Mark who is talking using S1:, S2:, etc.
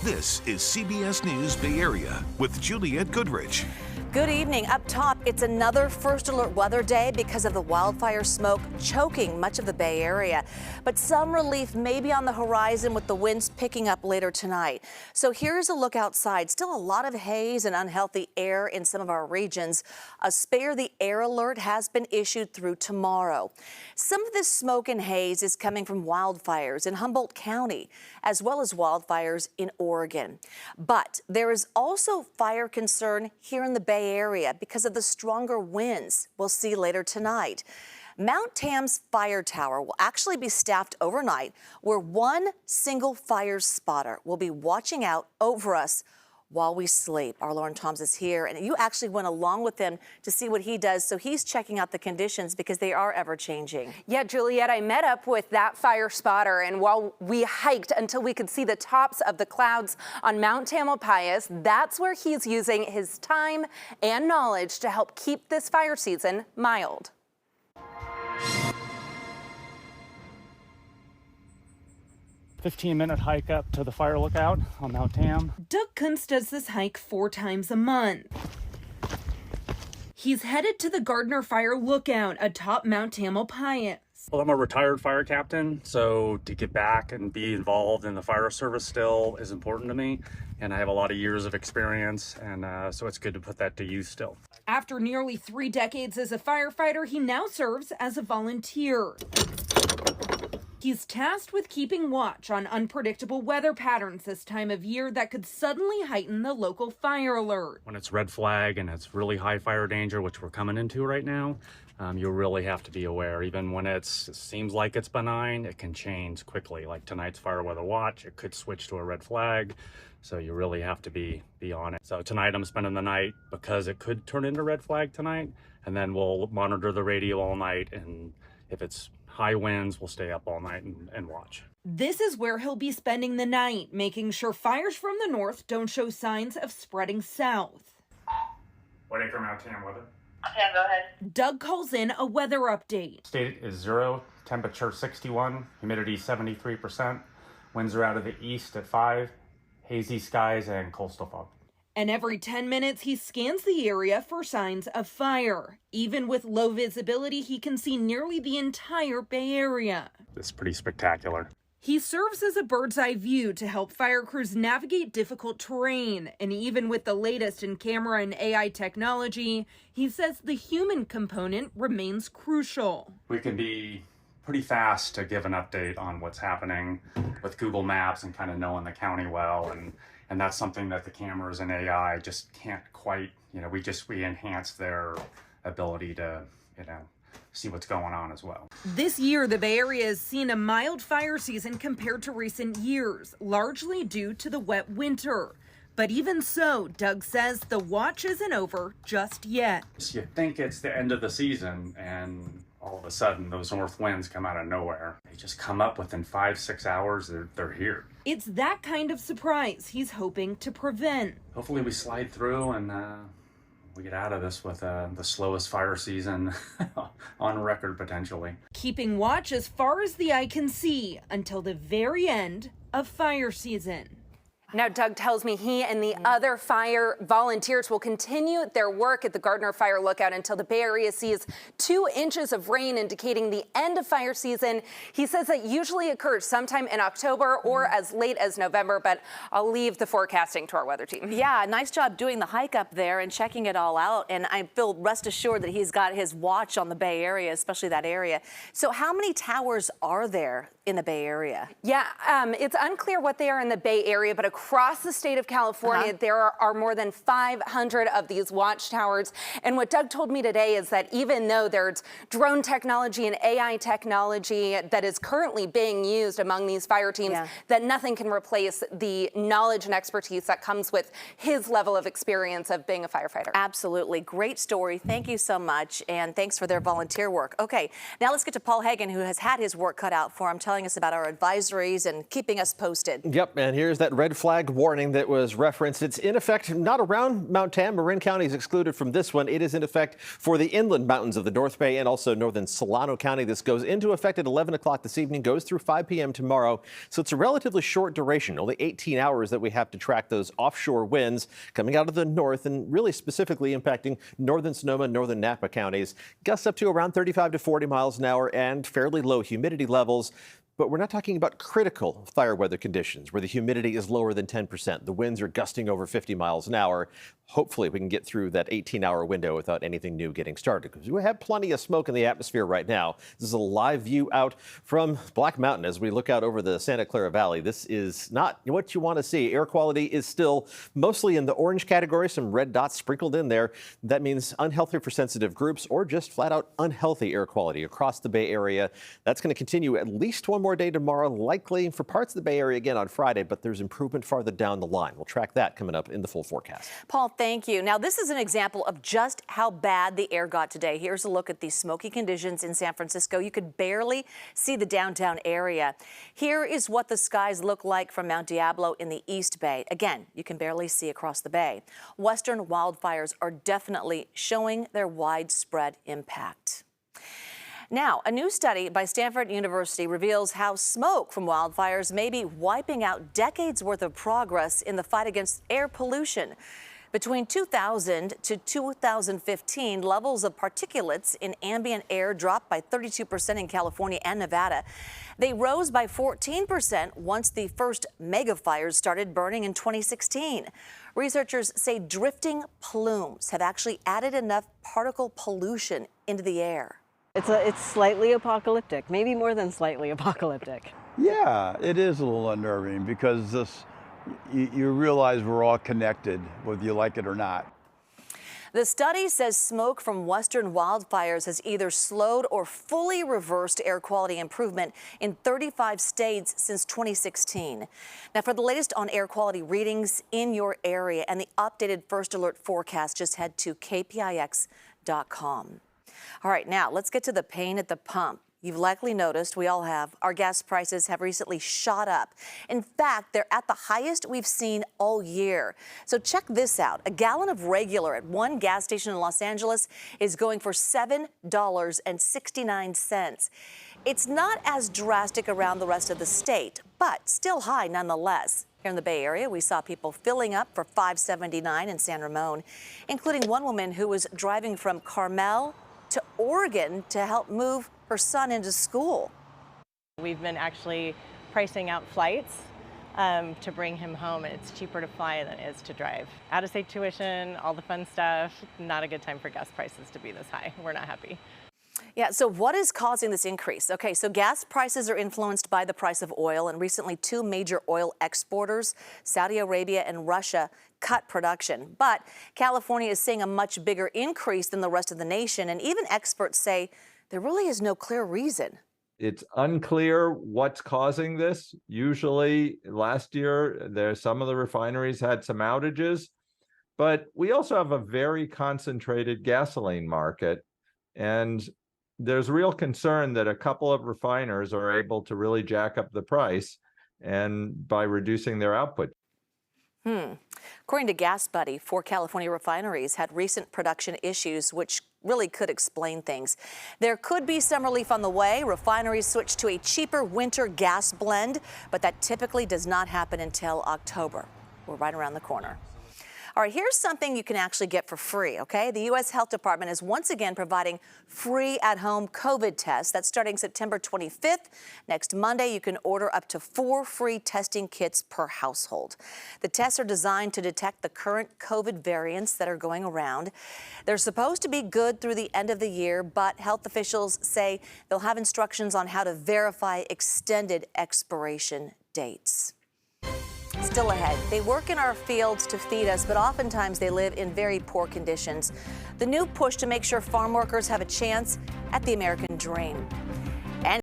S1: This is CBS News Bay Area with Juliette Goodrich.
S2: Good evening. Up top, it's another first alert weather day because of the wildfire smoke choking much of the Bay Area. But some relief may be on the horizon with the winds picking up later tonight. So here's a look outside. Still a lot of haze and unhealthy air in some of our regions. A spare the air alert has been issued through tomorrow. Some of this smoke and haze is coming from wildfires in Humboldt County, as well as wildfires in Oregon. But there is also fire concern here in the Bay Area because of the stronger winds we'll see later tonight. Mount Tam's fire tower will actually be staffed overnight, where one single fire spotter will be watching out over us while we sleep. Our Lauren Toms is here, and you actually went along with him to see what he does. So he's checking out the conditions because they are ever changing.
S3: Yeah, Juliette, I met up with that fire spotter, and while we hiked until we could see the tops of the clouds on Mount Tamalpais, that's where he's using his time and knowledge to help keep this fire season mild.
S4: 15-minute hike up to the fire lookout on Mount Tam.
S5: Doug Kuntz does this hike 4 times a month. He's headed to the Gardner Fire Lookout atop Mount Tamalpais.
S4: Well, I'm a retired fire captain, so to get back and be involved in the fire service still is important to me. And I have a lot of years of experience, and so it's good to put that to use still.
S5: After nearly 3 decades as a firefighter, he now serves as a volunteer. He's tasked with keeping watch on unpredictable weather patterns this time of year that could suddenly heighten the local fire alert.
S4: When it's red flag and it's really high fire danger, which we're coming into right now, you really have to be aware. Even when it seems like it's benign, it can change quickly. Like tonight's fire weather watch, it could switch to a red flag. So you really have to be on it. So tonight I'm spending the night because it could turn into red flag tonight. And then we'll monitor the radio all night. And if it's high winds, we'll stay up all night and watch.
S5: This is where he'll be spending the night, making sure fires from the north don't show signs of spreading south.
S4: Waiting for Mount Tam weather.
S6: Okay, go ahead.
S5: Doug calls in a weather update.
S4: State is 0, temperature 61, humidity 73%, winds are out of the east at 5, hazy skies and coastal fog.
S5: And every 10 minutes, he scans the area for signs of fire. Even with low visibility, he can see nearly the entire Bay Area.
S4: It's pretty spectacular.
S5: He serves as a bird's eye view to help fire crews navigate difficult terrain. And even with the latest in camera and AI technology, he says the human component remains crucial.
S4: We can be pretty fast to give an update on what's happening with Google Maps and kind of knowing the county well. And that's something that the cameras and AI just can't quite, we enhance their ability to, see what's going on as well.
S5: This year, the Bay Area has seen a mild fire season compared to recent years, largely due to the wet winter. But even so, Doug says the watch isn't over just yet.
S4: You think it's the end of the season, and all of a sudden those north winds come out of nowhere. They just come up within 5-6 hours, they're here.
S5: It's that kind of surprise he's hoping to prevent.
S4: Hopefully we slide through and we get out of this with the slowest fire season on record, potentially.
S5: Keeping watch as far as the eye can see until the very end of fire season.
S3: Now, Doug tells me he and the other fire volunteers will continue their work at the Gardner Fire Lookout until the Bay Area sees 2 inches of rain, indicating the end of fire season. He says that usually occurs sometime in October or as late as November, but I'll leave the forecasting to our weather team.
S2: Yeah, nice job doing the hike up there and checking it all out. And I feel rest assured that he's got his watch on the Bay Area, especially that area. So how many towers are there in the Bay Area?
S3: Yeah, it's unclear what they are in the Bay Area, but across the state of California, there are more than 500 of these watchtowers. And what Doug told me today is that even though there's drone technology and AI technology that is currently being used among these fire teams, that nothing can replace the knowledge and expertise that comes with his level of experience of being a firefighter.
S2: Absolutely. Great story. Thank you so much. And thanks for their volunteer work. Okay, now let's get to Paul Hagan, who has had his work cut out for him, telling telling us about our advisories and keeping us posted.
S6: Yep, and here's that red flag warning that was referenced. It's in effect not around Mount Tam. Marin County is excluded from this one. It is in effect for the inland mountains of the North Bay and also northern Solano County. This goes into effect at 11 o'clock this evening, goes through 5 p.m. tomorrow. So it's a relatively short duration, only 18 hours that we have to track those offshore winds coming out of the north and really specifically impacting northern Sonoma, northern Napa counties. Gusts up to around 35 to 40 miles an hour and fairly low humidity levels. But we're not talking about critical fire weather conditions where the humidity is lower than 10%. The winds are gusting over 50 miles an hour. Hopefully we can get through that 18-hour window without anything new getting started, because we have plenty of smoke in the atmosphere right now. This is a live view out from Black Mountain as we look out over the Santa Clara Valley. This is not what you want to see. Air quality is still mostly in the orange category, some red dots sprinkled in there. That means unhealthy for sensitive groups or just flat out unhealthy air quality across the Bay Area. That's going to continue at least one more day tomorrow, likely for parts of the Bay Area again on Friday, but there's improvement farther down the line. We'll track that coming up in the full forecast.
S2: Paul, thank you. Now, this is an example of just how bad the air got today. Here's a look at the smoky conditions in San Francisco. You could barely see the downtown area. Here is what the skies look like from Mount Diablo in the East Bay. Again, you can barely see across the bay. Western wildfires are definitely showing their widespread impact. Now, a new study by Stanford University reveals how smoke from wildfires may be wiping out decades worth of progress in the fight against air pollution. Between 2000 to 2015, levels of particulates in ambient air dropped by 32% in California and Nevada. They rose by 14% once the first megafires started burning in 2016. Researchers say drifting plumes have actually added enough particle pollution into the air.
S7: It's slightly apocalyptic, maybe more than slightly apocalyptic.
S8: Yeah, it is a little unnerving because you realize we're all connected, whether you like it or not.
S2: The study says smoke from western wildfires has either slowed or fully reversed air quality improvement in 35 states since 2016. Now, for the latest on air quality readings in your area and the updated first alert forecast, just head to KPIX.com. All right, now let's get to the pain at the pump. You've likely noticed, we all have, our gas prices have recently shot up. In fact, they're at the highest we've seen all year. So check this out. A gallon of regular at one gas station in Los Angeles is going for $7.69. It's not as drastic around the rest of the state, but still high nonetheless. Here in the Bay Area, we saw people filling up for $5.79 in San Ramon, including one woman who was driving from Carmel to Oregon to help move her son into school.
S9: We've been actually pricing out flights to bring him home, and it's cheaper to fly than it is to drive. Out-of-state tuition, all the fun stuff. Not a good time for gas prices to be this high. We're not happy.
S2: Yeah, so what is causing this increase? Okay, so gas prices are influenced by the price of oil, and recently two major oil exporters, Saudi Arabia and Russia, cut production. But California is seeing a much bigger increase than the rest of the nation, and even experts say there really is no clear reason.
S10: It's unclear what's causing this. Usually last year, some of the refineries had some outages, but we also have a very concentrated gasoline market. And there's real concern that a couple of refiners are able to really jack up the price and by reducing their output.
S2: According to Gas Buddy, 4 California refineries had recent production issues, which really could explain things. There could be some relief on the way. Refineries switch to a cheaper winter gas blend, but that typically does not happen until October. We're right around the corner. All right, here's something you can actually get for free, okay? The U.S. Health Department is once again providing free at-home COVID tests. That's starting September 25th. Next Monday, you can order up to 4 free testing kits per household. The tests are designed to detect the current COVID variants that are going around. They're supposed to be good through the end of the year, but health officials say they'll have instructions on how to verify extended expiration dates. Still ahead, they work in our fields to feed us, but oftentimes they live in very poor conditions. The new push to make sure farm workers have a chance at the American dream.